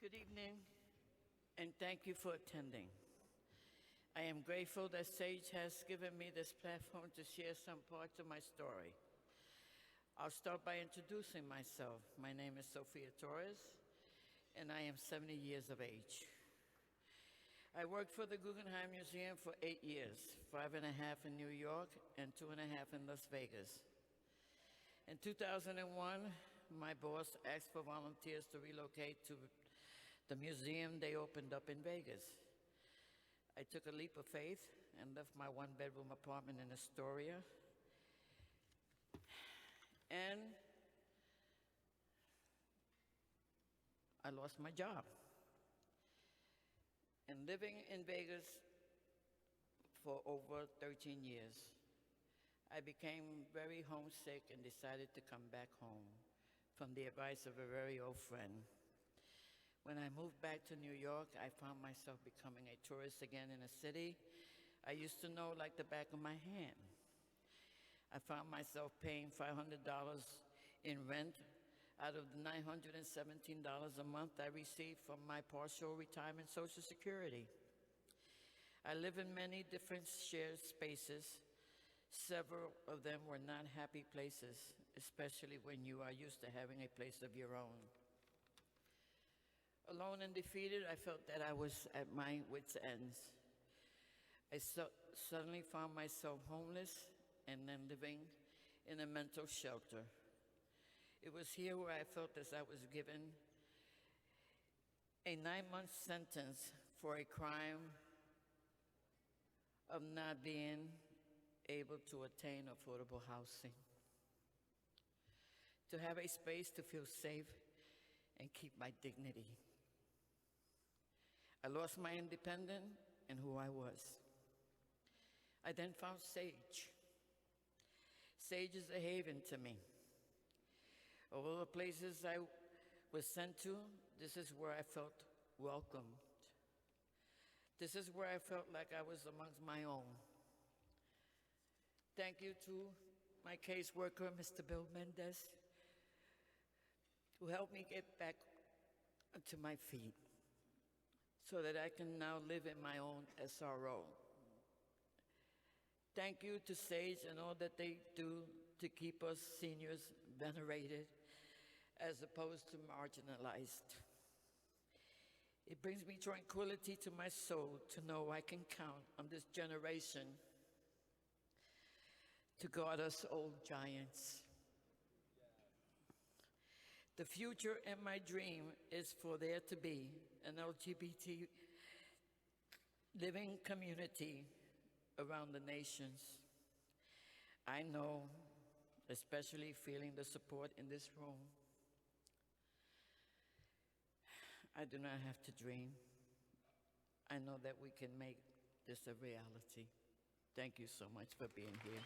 Good evening, and thank you for attending. I am grateful that Sage has given me this platform to share some parts of my story. I'll start by introducing myself. My name is Sofia Torres, and I am 70 years of age. I worked for the Guggenheim Museum for 8 years, 5.5 in New York and 2.5 in Las Vegas. In 2001, my boss asked for volunteers to relocate to the museum they opened up in Vegas. I took a leap of faith and left my one-bedroom apartment in Astoria. And I lost my job. And living in Vegas for over 13 years, I became very homesick and decided to come back home from the advice of a very old friend. When I moved back to New York, I found myself becoming a tourist again in a city I used to know like the back of my hand. I found myself paying $500 in rent out of the $917 a month I received from my partial retirement Social Security. I live in many different shared spaces. Several of them were not happy places, especially when you are used to having a place of your own. Alone and defeated, I felt that I was at my wits' ends. I suddenly found myself homeless and then living in a mental shelter. It was here where I felt as I was given a 9-month sentence for a crime of not being able to attain affordable housing, to have a space to feel safe and keep my dignity. I lost my independence and who I was. I then found Sage. Sage is a haven to me. Of all the places I was sent to, this is where I felt welcomed. This is where I felt like I was amongst my own. Thank you to my caseworker, Mr. Bill Mendez, who helped me get back to my feet so that I can now live in my own SRO. Thank you to Sage and all that they do to keep us seniors venerated as opposed to marginalized. It brings me tranquility to my soul to know I can count on this generation to guard us old giants. The future and my dream is for there to be an LGBT living community around the nations. I know, especially feeling the support in this room, I do not have to dream. I know that we can make this a reality. Thank you so much for being here.